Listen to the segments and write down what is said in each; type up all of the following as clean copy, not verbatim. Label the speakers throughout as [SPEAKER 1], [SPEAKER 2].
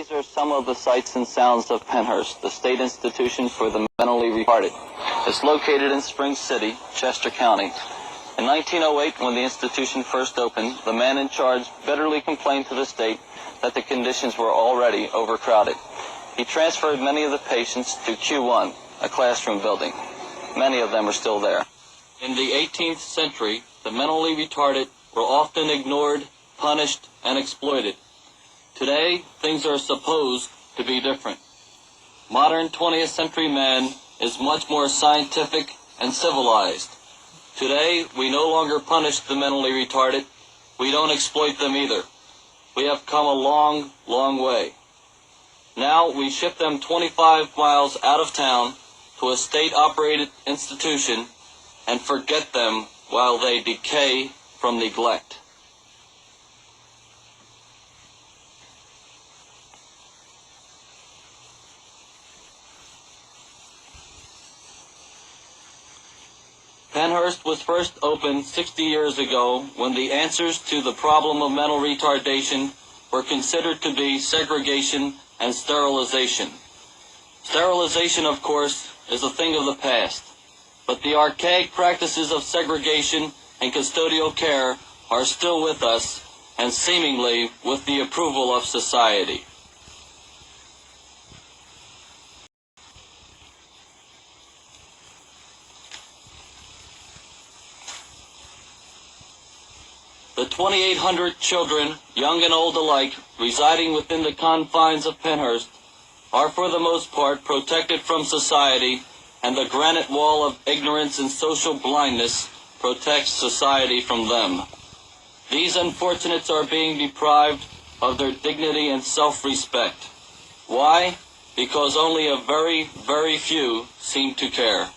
[SPEAKER 1] These are some of the sights and sounds of Pennhurst, the state institution for the mentally retarded. It's located in Spring City, Chester County. In 1908, when the institution first opened, the man in charge bitterly complained to the state that the conditions were already overcrowded. He transferred many of the patients to Q1, a classroom building. Many of them are still there. In the 18th century, the mentally retarded were often ignored, punished, and exploited. Today, things are supposed to be different. Modern 20th century man is much more scientific and civilized. Today, we no longer punish the mentally retarded. We don't exploit them either. We have come a long, long way. Now we ship them 25 miles out of town to a state-operated institution and forget them while they decay from neglect. Pennhurst was first opened 60 years ago when the answers to the problem of mental retardation were considered to be segregation and sterilization. Sterilization, of course, is a thing of the past, but the archaic practices of segregation and custodial care are still with us and seemingly with the approval of society. The 2,800 children, young and old alike, residing within the confines of Pennhurst are for the most part protected from society, and the granite wall of ignorance and social blindness protects society from them. These unfortunates are being deprived of their dignity and self-respect. Why? Because only a very, very few seem to care.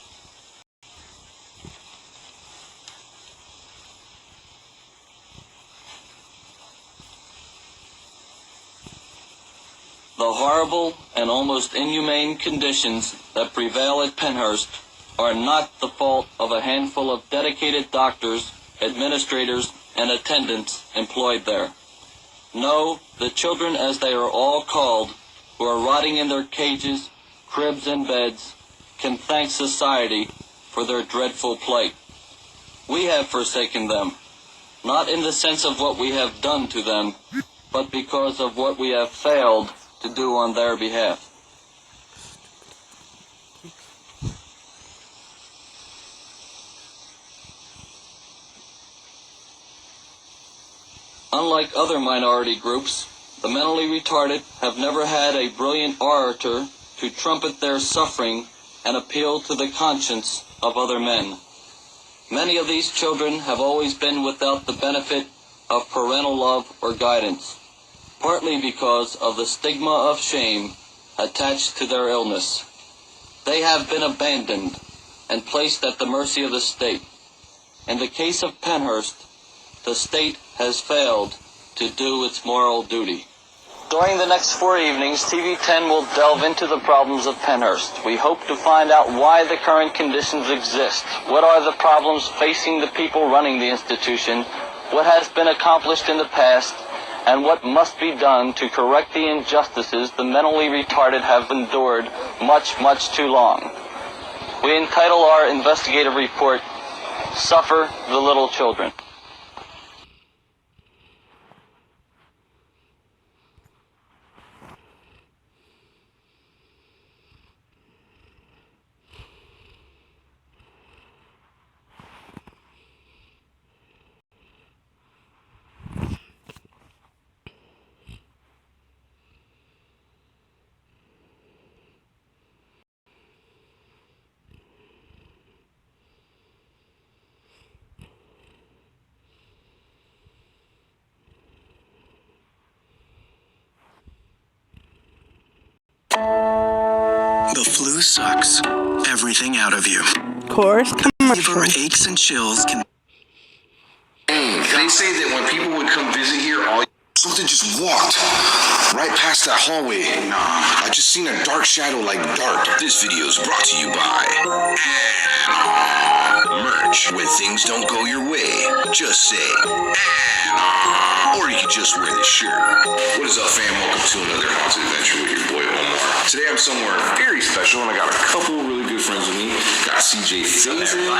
[SPEAKER 1] The horrible and almost inhumane conditions that prevail at Pennhurst are not the fault of a handful of dedicated doctors, administrators, and attendants employed there. No, the children, as they are all called, who are rotting in their cages, cribs, and beds, can thank society for their dreadful plight. We have forsaken them, not in the sense of what we have done to them, but because of what we have failed to do on their behalf. Unlike other minority groups, the mentally retarded have never had a brilliant orator to trumpet their suffering and appeal to the conscience of other men. Many of these children have always been without the benefit of parental love or guidance, partly because of the stigma of shame attached to their illness. They have been abandoned and placed at the mercy of the state. In the case of Pennhurst, the state has failed to do its moral duty. During the next 4 evenings, TV10 will delve into the problems of Pennhurst. We hope to find out why the current conditions exist, what are the problems facing the people running the institution, what has been accomplished in the past, and what must be done to correct the injustices the mentally retarded have endured much, much too long. We entitle our investigative report, Suffer the Little Children.
[SPEAKER 2] The flu sucks everything out of you.
[SPEAKER 3] Of course,
[SPEAKER 2] Fever, aches, and chills can...
[SPEAKER 4] They say that when people would come visit here, something just walked
[SPEAKER 3] Right past that hallway. Nah, I just seen a dark shadow like dark. This video is brought to you by merch. When things don't go your way, just say or you can just wear this shirt. What is up, fam? Welcome to another haunted adventure with your boy Omar. Today I'm somewhere very special, and I got a couple really good friends with me. Got CJ Faison,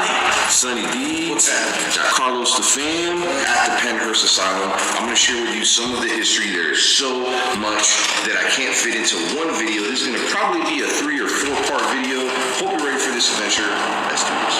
[SPEAKER 3] Sunny D, got Carlos the Fam at the Pennhurst Asylum. I'm going to share with you some of the history. There's so much that I can't fit into one video. This is going to probably be a 3 or 4 part video. Hope you're ready for this adventure. Let's do this.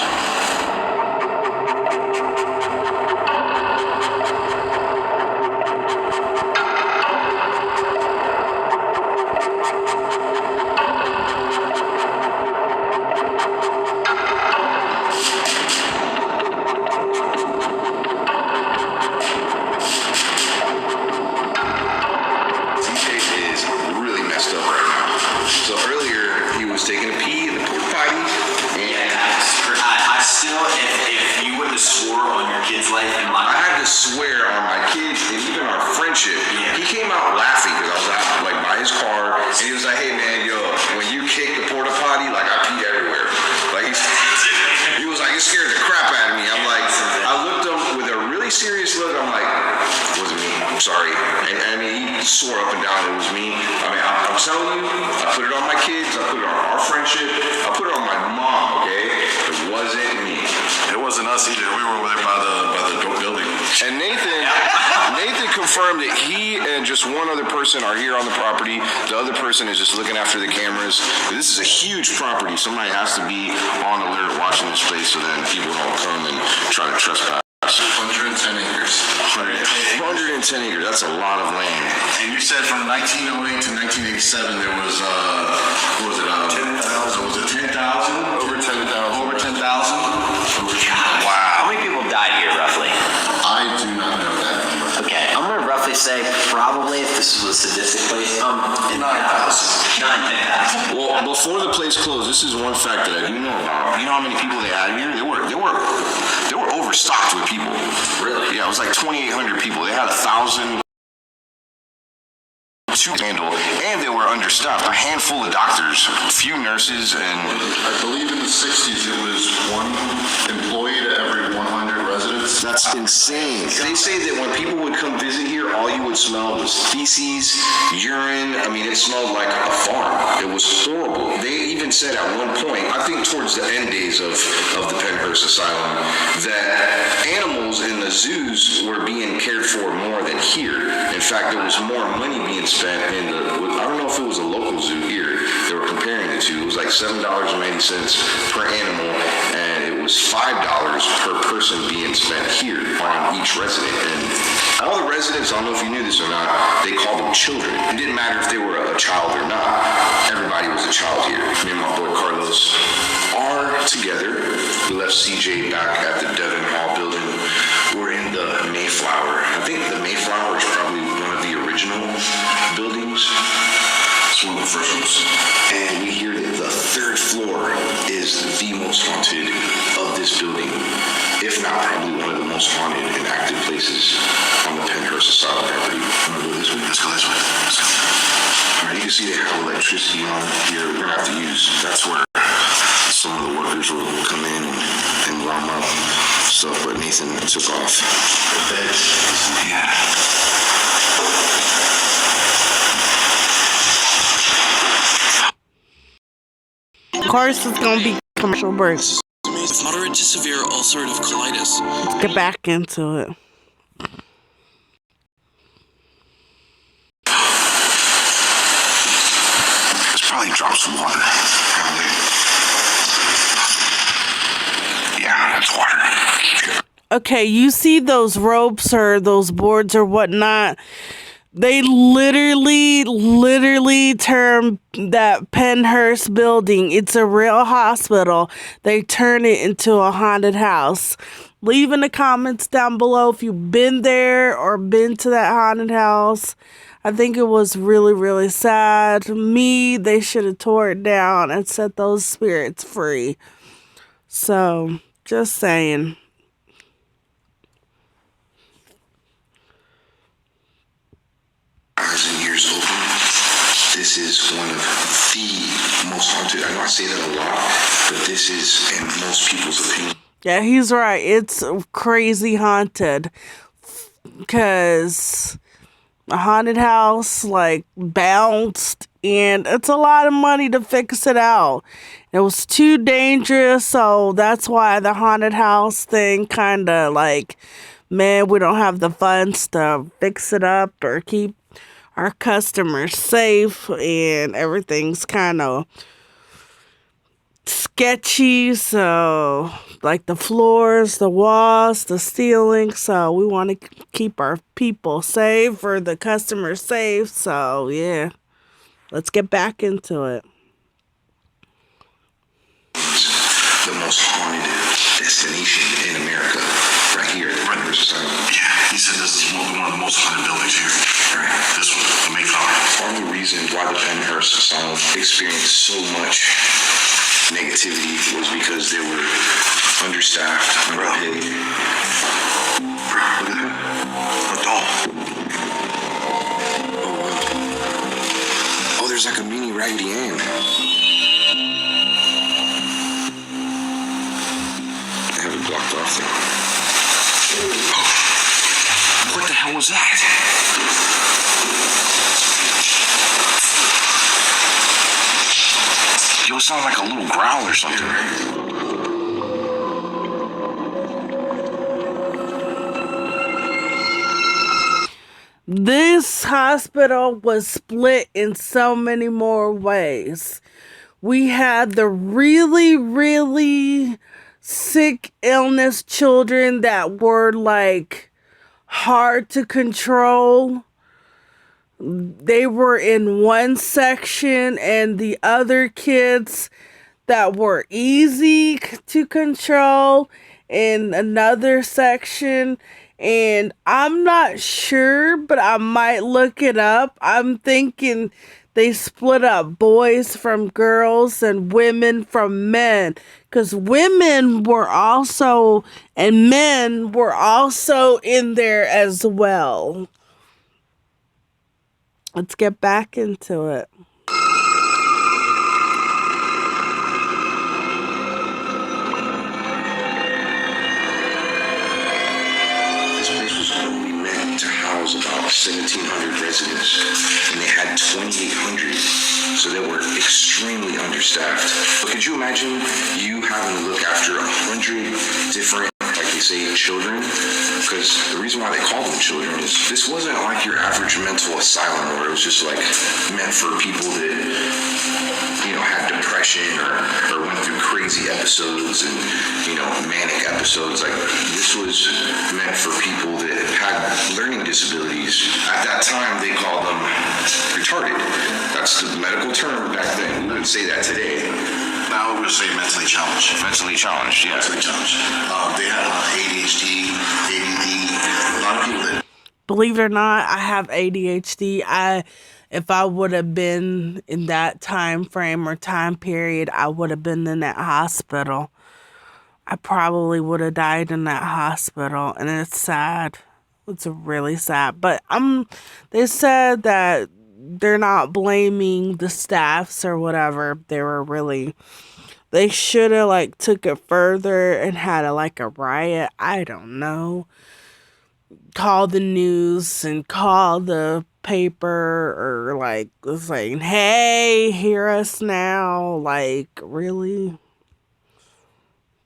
[SPEAKER 3] Taking a pee in the porta potty.
[SPEAKER 4] Yeah, I still, if you wouldn't have swore on your kid's life in my
[SPEAKER 3] I had to swear on my kids and even our friendship.
[SPEAKER 4] Yeah.
[SPEAKER 3] He came out laughing because I was out like by his car, and he was like, "Hey man, yo, when you kick the porta potty, like I pee everywhere." Like he was like, it scared the crap out of me. I'm like, I looked at him with a really serious look. I'm like, it wasn't me. I'm sorry. And I mean, he swore up and down it was me. I mean, I'm telling you, I put it on my kids. I put it on our friendship. I put it on my mom. Okay, it wasn't me.
[SPEAKER 5] It wasn't us either. We were over there by the building.
[SPEAKER 3] And Nathan confirmed that he and just one other person are here on the property. The other person is just looking after the cameras. This is a huge property. Somebody has to be on alert watching this place so then people don't come and try to trespass.
[SPEAKER 5] 110 acres.
[SPEAKER 3] 110 acres. That's a lot of land.
[SPEAKER 5] And you said from 1908 to 1987 there was what was it? 10,000. Was it 10,000? Over 10,000. Over 10,000.
[SPEAKER 4] Wow. How many people died here roughly?
[SPEAKER 5] I do not know that number.
[SPEAKER 4] Okay, I'm gonna roughly say probably if this was a sadistic place,
[SPEAKER 5] 9,000.
[SPEAKER 4] 9,000.
[SPEAKER 3] Well, before the place closed, this is one fact that I do know about. You know how many people they had here? They were overstocked with people.
[SPEAKER 4] Really?
[SPEAKER 3] Yeah, it was like 2,800 people. They had 1,000 to handle, and they were understaffed. A handful of doctors, a few nurses, and
[SPEAKER 5] I believe in the 60s it was one employee to every 100 residents.
[SPEAKER 3] that's insane. They say that when people would come visit here, all you would smell was feces, urine. I mean, it smelled like a farm. It was horrible. They even said at one point, I think towards the end days of the Pennhurst Asylum, that animals in the zoos were being cared for more than here. In fact, there was more money being spent in the, I don't know if it was a local zoo here, they were comparing the two. It was like $7.90 per animal, and it was $5 per person being spent here on each resident. And all the residents, I don't know if you knew this or not, they called them children. It didn't matter if they were a child or not. Everybody was a child here. Me and my boy Carlos are together. We left CJ back at the Devon Hall building. We're in the Mayflower. I think the Mayflower is probably one of the original buildings.
[SPEAKER 5] It's one of the first ones.
[SPEAKER 3] And we hear that the 3rd floor is the most haunted of this building, if not probably one of the most haunted and active places on the Pennhurst Asylum property. Wanna go this way?
[SPEAKER 5] Let's go this way. Let's go.
[SPEAKER 3] All right, you can see they have electricity on here. We're gonna have to use, that's where some of the workers will come in and warm up stuff, but Nathan took off. Yeah.
[SPEAKER 6] Of course, it's gonna be commercial break.
[SPEAKER 2] With moderate to severe ulcerative colitis.
[SPEAKER 6] Let's get back into it.
[SPEAKER 3] There's probably drops of water. Yeah, that's water.
[SPEAKER 6] Okay, you see those ropes or those boards or whatnot? They literally turn that Pennhurst building. It's a real hospital. They turn it into a haunted house. Leave in the comments down below if you've been there or been to that haunted house. I think it was really sad. They should have tore it down and set those spirits free. So, just saying.
[SPEAKER 3] Eyes and ears open. this is one of the most haunted. I know I say that a lot, but this is, in most people's opinion.
[SPEAKER 6] Yeah, he's right. It's crazy haunted. Because a haunted house, like, bounced, and it's a lot of money to fix it out. It was too dangerous, so that's why the haunted house thing kind of like, man, we don't have the funds to fix it up or keep our customers safe, and everything's kind of sketchy. So, like the floors, the walls, the ceiling. So we want to keep our people safe or the customers safe. So yeah, let's get back into it.
[SPEAKER 3] The most haunted destination in America, right here at the Penhurst Asylum.
[SPEAKER 5] Yeah, he said this is one of the most haunted buildings here.
[SPEAKER 3] Right.
[SPEAKER 5] This one, the Mayflower.
[SPEAKER 3] Part of the reason why the Penhurst Asylum experienced so much negativity was because they were understaffed, underpaid.
[SPEAKER 5] Bro, look at that. A doll.
[SPEAKER 3] Oh, wow. Oh, there's like a mini Raggedy Ann. I have it blocked off though.
[SPEAKER 5] What the hell was that? Yo, it sounds like a little growl or something.
[SPEAKER 6] This hospital was split in so many more ways. We had the really, really sick illness children that were like hard to control. They were in one section, and the other kids that were easy to control in another section. And I'm not sure, but I might look it up. I'm thinking they split up boys from girls and women from men, because women were also, and men were also in there as well. Let's get back into it.
[SPEAKER 3] This place was only meant to house about 1,700 residents, and they had 2,800, so they were extremely understaffed. But could you imagine you having to look after 100 different, like they say, children? Because the reason why they call them children is this wasn't like your average mental asylum where it was just like meant for people that, you know, had depression or went through crazy episodes and, you know, manic episodes. Like, this was meant for people that had learning disabilities. At that time, they called them retarded. That's the medical term back then. We wouldn't say that today.
[SPEAKER 5] Now we would say mentally challenged.
[SPEAKER 3] Mentally challenged, yeah.
[SPEAKER 5] Mentally challenged. They had ADHD, ADD. A lot of people that.
[SPEAKER 6] Believe it or not, I have ADHD. If I would have been in that time frame or time period, I would have been in that hospital. I probably would have died in that hospital, and it's sad. It's really sad. But they said that they're not blaming the staffs or whatever. They should have like took it further and had a riot. I don't know. Call the news and call the paper or like saying, hey, hear us now. Like, really?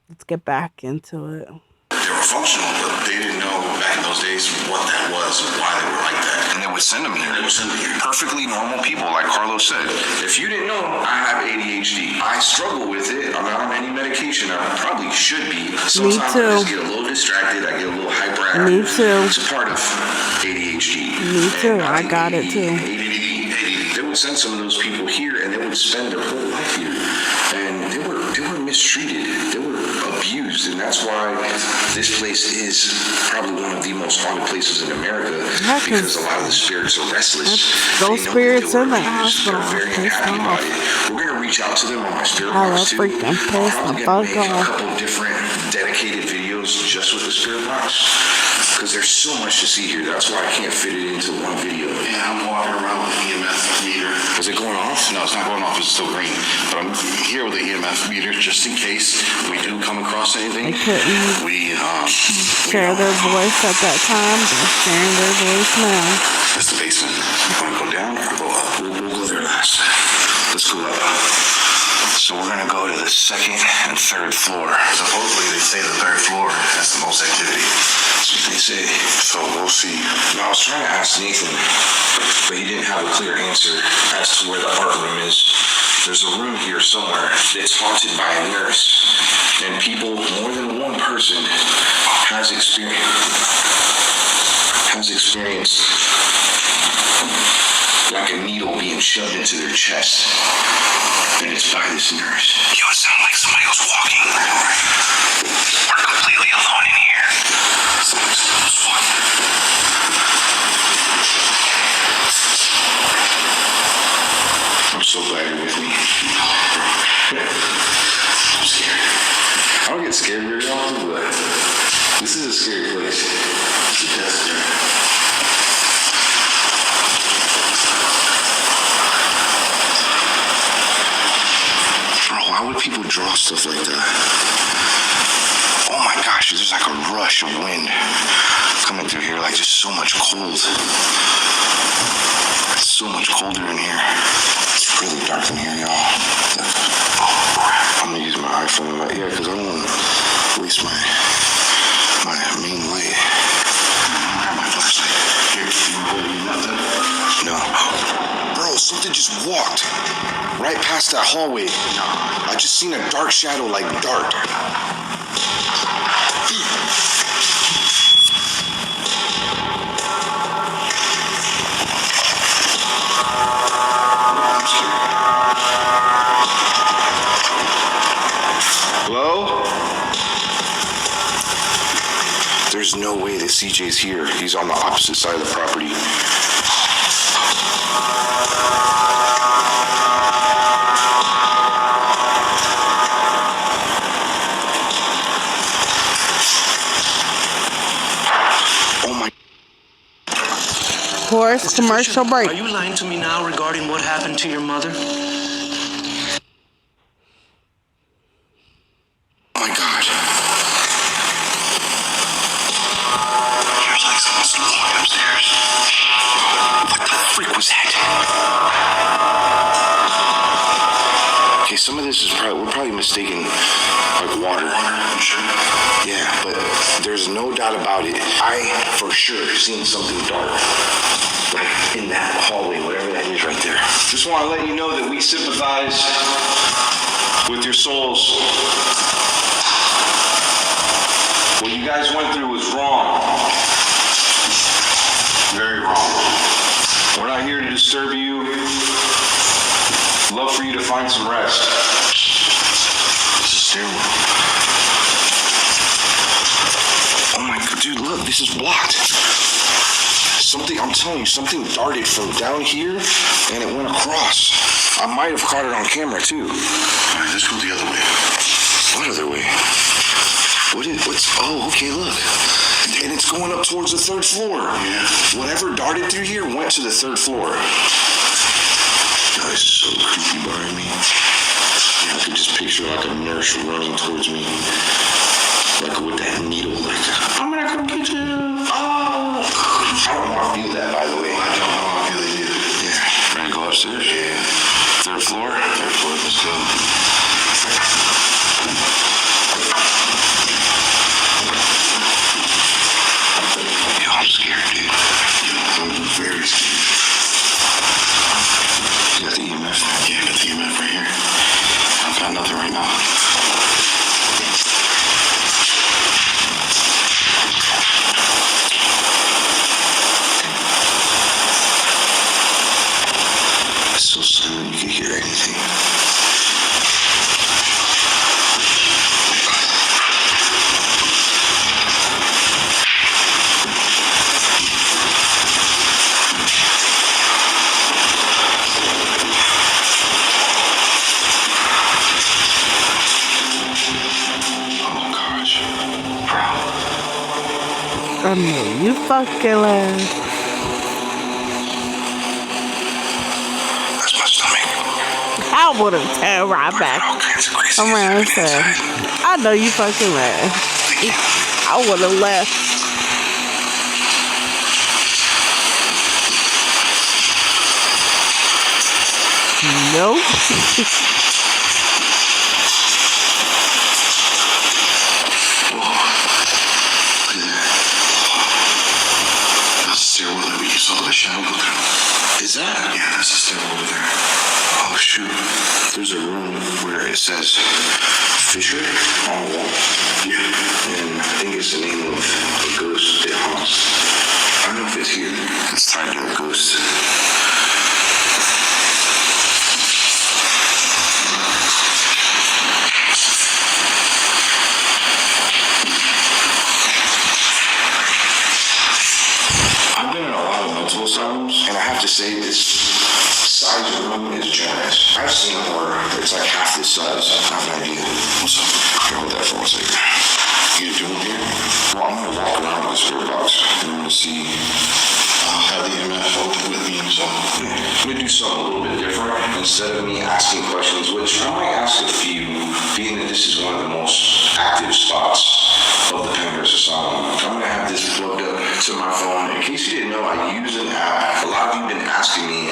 [SPEAKER 6] Let's get back into it.
[SPEAKER 5] They were functional, but they didn't know back in those days what that was and why they were like that.
[SPEAKER 3] And they would send them here.
[SPEAKER 5] They would send them here.
[SPEAKER 3] Perfectly normal people, like Carlos said. If you didn't know, I have ADHD. I struggle with it. I'm not on any medication. I probably should be. Sometimes
[SPEAKER 6] too.
[SPEAKER 3] I just get a little distracted. I get a little hyperactive.
[SPEAKER 6] Me too.
[SPEAKER 3] It's a part of ADHD.
[SPEAKER 6] Me too.
[SPEAKER 3] And
[SPEAKER 6] I got it too.
[SPEAKER 3] ADD. They would send some of those people here, and they would spend their whole life here. And they were mistreated. They were abused, and that's why this place is probably one of the most haunted places in America, because a lot of the spirits are restless.
[SPEAKER 6] Those spirits in that hospital
[SPEAKER 3] are very unhappy about it. We're gonna reach out to them on my spirit
[SPEAKER 6] I
[SPEAKER 3] box
[SPEAKER 6] was
[SPEAKER 3] too.
[SPEAKER 6] freaking pissed
[SPEAKER 3] I'm
[SPEAKER 6] the
[SPEAKER 3] probably
[SPEAKER 6] fuck
[SPEAKER 3] gonna make a
[SPEAKER 6] off.
[SPEAKER 3] couple of different dedicated videos just with the spirit box, because there's so much to see here. That's why I can't fit it into one video.
[SPEAKER 5] Yeah, I'm walking around with EMF meter.
[SPEAKER 3] Is it going on?
[SPEAKER 5] it's not going off, it's still green. But I'm here with the EMF meter just in case we do come across anything.
[SPEAKER 6] They couldn't
[SPEAKER 5] We
[SPEAKER 6] share their voice at that time. They're sharing their voice now.
[SPEAKER 5] That's the basement. You want to go down or go up? We'll go there last. Let's go up. So we're gonna go to the second and third floor. Supposedly they say the third floor has the most activity. That's what they say. So we'll see.
[SPEAKER 3] No, I was trying to ask Nathan, but he didn't have a clear answer as to where the art room is. There's a room here somewhere that's haunted by a nurse, and people, more than one person, has experienced like a needle being shoved into their chest, and it's by this nurse.
[SPEAKER 2] Yo, it sounds like somebody was walking. We're completely alone in here. Someone's walking.
[SPEAKER 3] I'm so glad you're with me. I'm scared. I don't get scared very often, but this is a scary place. It's a death trap. Why would people draw stuff like that? Oh my gosh, there's like a rush of wind coming through here, like just so much cold. It's so much colder in here. It's really dark in here, y'all. I'm gonna use my iPhone right here because I don't want to waste my main light. Grab my flashlight. Here, you holding nothing? No. Bro, something just walked right past that hallway. I just seen a dark shadow like dart. Hello? There's no way that CJ's here. He's on the opposite side of the property.
[SPEAKER 6] Horse commercial break.
[SPEAKER 7] Are you lying to me now regarding what happened to your mother?
[SPEAKER 3] Oh my God.
[SPEAKER 2] There's like someone's walking upstairs.
[SPEAKER 3] What the freak was that? Okay, some of this is we're probably mistaken like water.
[SPEAKER 5] I'm sure.
[SPEAKER 3] Yeah, but there's no doubt about it. I for sure seen something dark. Like in that hallway, whatever that is right there. Just want to let you know that we sympathize with your souls. What you guys went through was wrong. Very wrong. We're not here to disturb you. Love for you to find some rest. This is terrible. Oh my God, dude, look, this is blocked. Something, I'm telling you, something darted from down here and it went across. I might have caught it on camera too.
[SPEAKER 5] All right, let's go the other way.
[SPEAKER 3] What other way? Oh, okay, look. And it's going up towards the third floor.
[SPEAKER 5] Yeah.
[SPEAKER 3] Whatever darted through here went to the third floor. That is so creepy behind me. I could just picture like a nurse running towards me. Like with that needle, like, I'm gonna come get you. Oh. I don't want to feel that, by the way.
[SPEAKER 5] I don't know how I feel it either.
[SPEAKER 3] Yeah. Ready to go upstairs? Yeah. Third floor?
[SPEAKER 5] Third floor, let's go.
[SPEAKER 3] Yo, I'm scared, dude.
[SPEAKER 5] I'm very scared.
[SPEAKER 3] You got the EMF?
[SPEAKER 5] Yeah, I got the EMF right here. I've got nothing right now.
[SPEAKER 3] It's so silent you can hear anything. Oh gosh. Bro.
[SPEAKER 6] I know you fucking laugh.
[SPEAKER 3] That's my stomach.
[SPEAKER 6] I would have turned right
[SPEAKER 5] All
[SPEAKER 6] back
[SPEAKER 5] kinds of crazy
[SPEAKER 6] around and
[SPEAKER 5] things
[SPEAKER 6] said,
[SPEAKER 5] inside.
[SPEAKER 6] I know you fucking right. I would have left. Nope.
[SPEAKER 5] Look at that. That's the stairwell that we saw the shadow go through. Is that? Yeah, that's the stairwell over there. Oh, shoot. There's a room where it says Fisher on the wall. Yeah. And I think it's the name of a ghost that haunts. I don't know if it's here. It's tied to a ghost. I've been in a lot of mental asylums, and I have to say this size of room is generous. I've seen them where it's like half this size. I have no idea. What's up? Here, hold that for 1 second. You gonna do it here? Well, I'm gonna walk around with the spirit box, and I'm gonna see. I'll have the MF open with me, so I'm gonna do something a little bit different. Instead of me asking questions, which I might ask a few, being that this is one of the most active spots of the Penrose Asylum. I'm gonna have this plugged up to my phone. In case you didn't know, I use an app. A lot of you have been asking me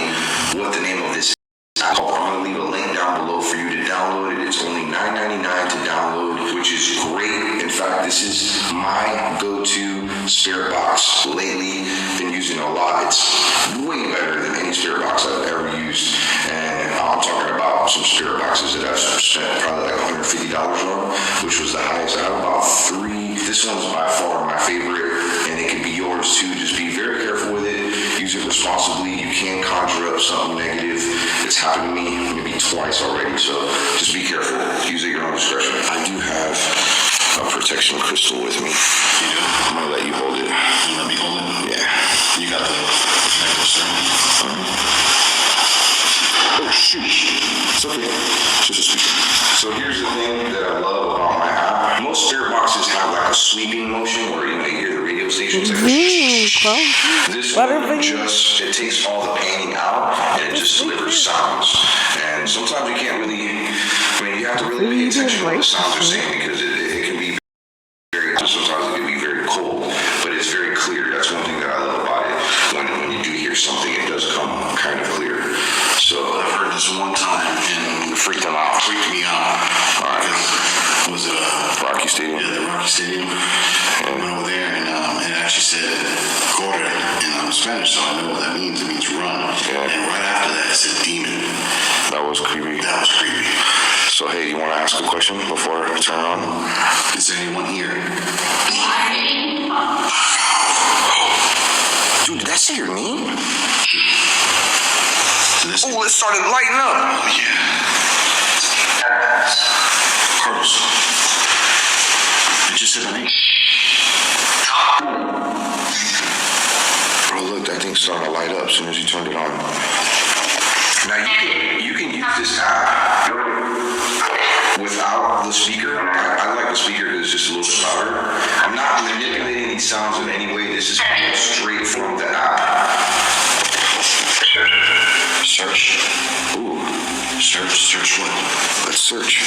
[SPEAKER 5] what the name of this app is. I'm gonna leave a link down below for you to download it. It's only $9.99 to download, which is great. In fact, this is my go-to spirit box lately. Been using it a lot. It's way better than any spirit box I've ever used. And I'm talking about some spirit boxes that I've spent probably like $150 on, which was the highest. I have about 3. This one's by far my favorite, and it can be yours too. Just be very careful with it. Use it responsibly. You can conjure up something negative. It's happened to me maybe twice already, so just be careful. Use it at your own discretion. I do have a protection crystal with me. You do? I'm gonna let you hold it. You let me hold it? Yeah. You got the necklace, right? Oh, shoot. It's okay. Just a speaker. So here's the thing that I love about my app. Most spirit boxes have like a sweeping motion where you may hear the radio stations like this one just, it takes all the painting out and it just delivers sounds. And sometimes you can't really, I mean, you have to really pay attention to what the sounds are saying because it can be very, sometimes it can be very cold, but it's very clear. That's one thing that I love about it. When you do hear something, it does come kind of clear. So I've heard this one time and it freaked them out. Freaked me out. All right. Was it Rocky Stadium? Yeah, the Rocky Stadium. I went over there and it actually said corre in Spanish, so I know what that means. It means run. Yeah. And right after that, it said demon. That was creepy. That was creepy. So hey, you want to ask a question before I turn it on? Is there anyone here? Dude, did that say your name? Oh, it started lighting up. Oh, yeah. Carlos. It just said my name. Bro, look, that thing's starting to light up as soon as you turned it on. Now, you can use this app without the speaker. I like the speaker because it's just a little bit louder. I'm not manipulating these sounds in any way. This is straight from the app. Search. Ooh. Search what? Let's search.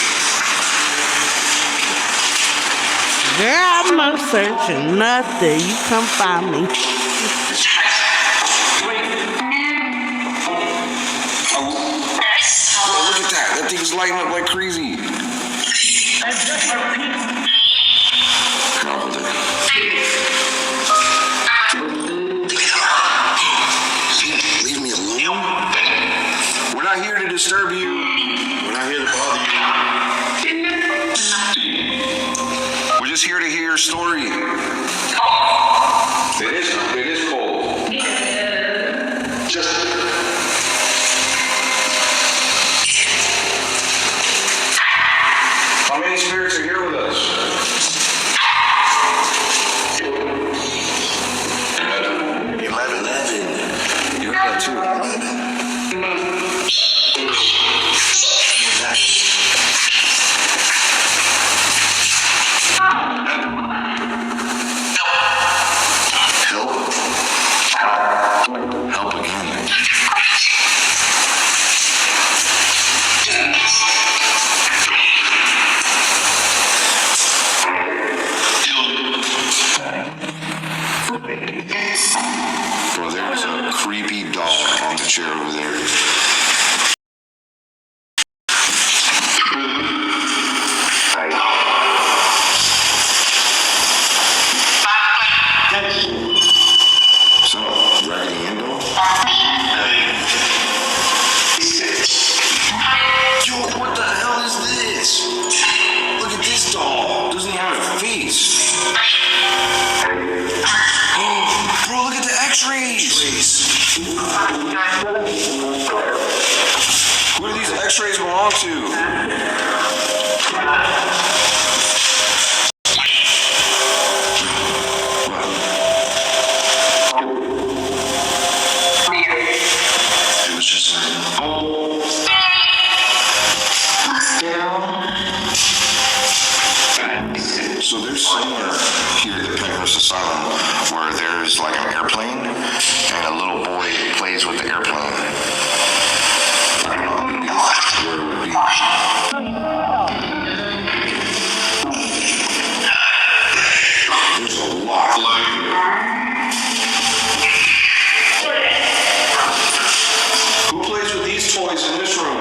[SPEAKER 6] Girl, I'm not searching nothing. You come find me.
[SPEAKER 3] Oh, look at that. That thing's lighting up like crazy. Come on, hold it. Leave me alone. We're not here to disturb you. We're not here to bother you. We're just here to hear your story. It is cold. Just. How many spirits are here with us? 11. You heard that too. 11. Help again.
[SPEAKER 5] belong to. It was just so there's somewhere here at the Pentecost Asylum where there's like an airplane and a little boy plays with the airplane. I don't know where it would be. There's a lot. Who plays with these toys in this room?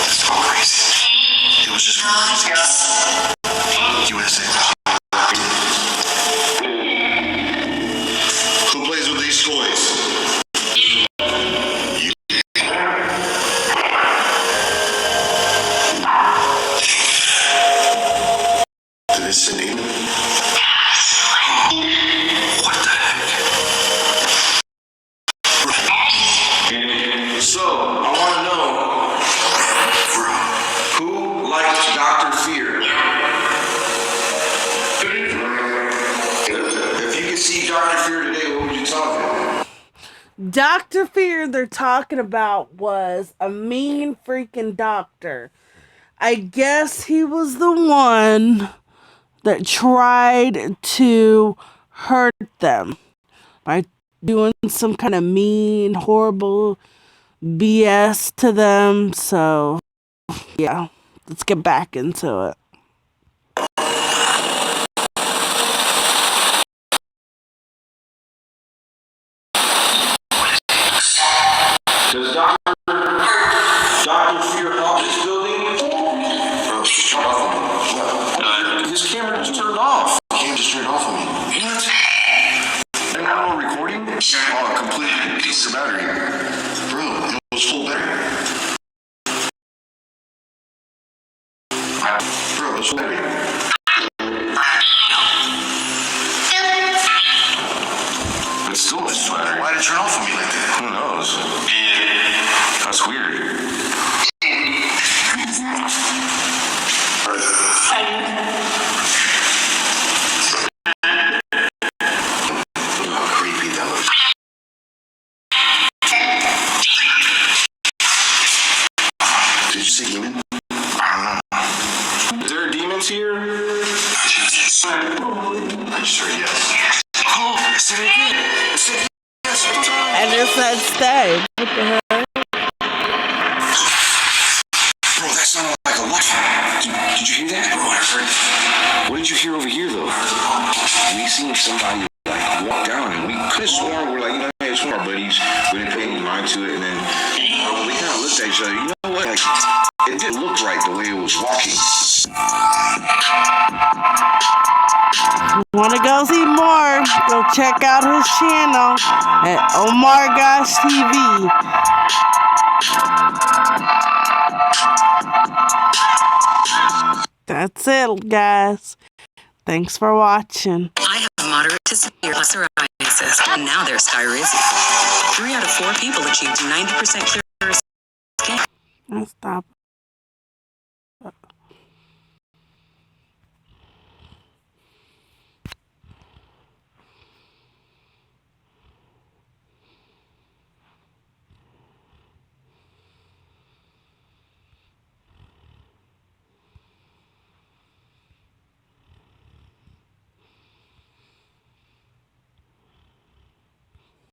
[SPEAKER 5] It's all crazy. It was just crazy. USA. Who plays with these toys? Did it say name? What the heck? So, I want to know who liked Dr. Fear? If you could see Dr. Fear today, what would you tell him?
[SPEAKER 6] Dr. Fear they're talking about was a mean freaking doctor. I guess he was the one that tried to hurt them by doing some kind of mean, horrible BS to them. So, yeah, let's get back into it.
[SPEAKER 3] Does Dr. Fear off this building?
[SPEAKER 5] Bro, just turn off on me.
[SPEAKER 3] His camera just turned off.
[SPEAKER 5] Cam just turned off on me. What?
[SPEAKER 3] And now we're recording?
[SPEAKER 5] Oh, completely. Piece of battery. Bro, it was full battery. Bro, it was full battery. But still, it's full battery. Why did it turn off on me like that? Who knows? That's weird. How creepy that looks. Did you see demon? I don't know.
[SPEAKER 3] There are demons here?
[SPEAKER 5] I just heard yes. Oh, I said it again. I said yes.
[SPEAKER 6] And it said stay. What the hell?
[SPEAKER 5] Bro, that sounded like a lot. Did you hear that? Bro, I heard it.
[SPEAKER 3] What did you hear over here, though? We seen somebody like walk down, and we could have sworn we're like, you know, hey, it's one of our buddies. We didn't pay any mind to it, and then we kind of looked at each other. You know what? Like, it didn't look right the way it was walking.
[SPEAKER 6] Want to go see more? Go check out his channel at Omar Gosh TV. That's it, guys. Thanks for watching.
[SPEAKER 8] I have moderate to severe psoriasis, and now there's Skyrizi. 3 out of 4 people achieved 90% clear skin.
[SPEAKER 6] Stop.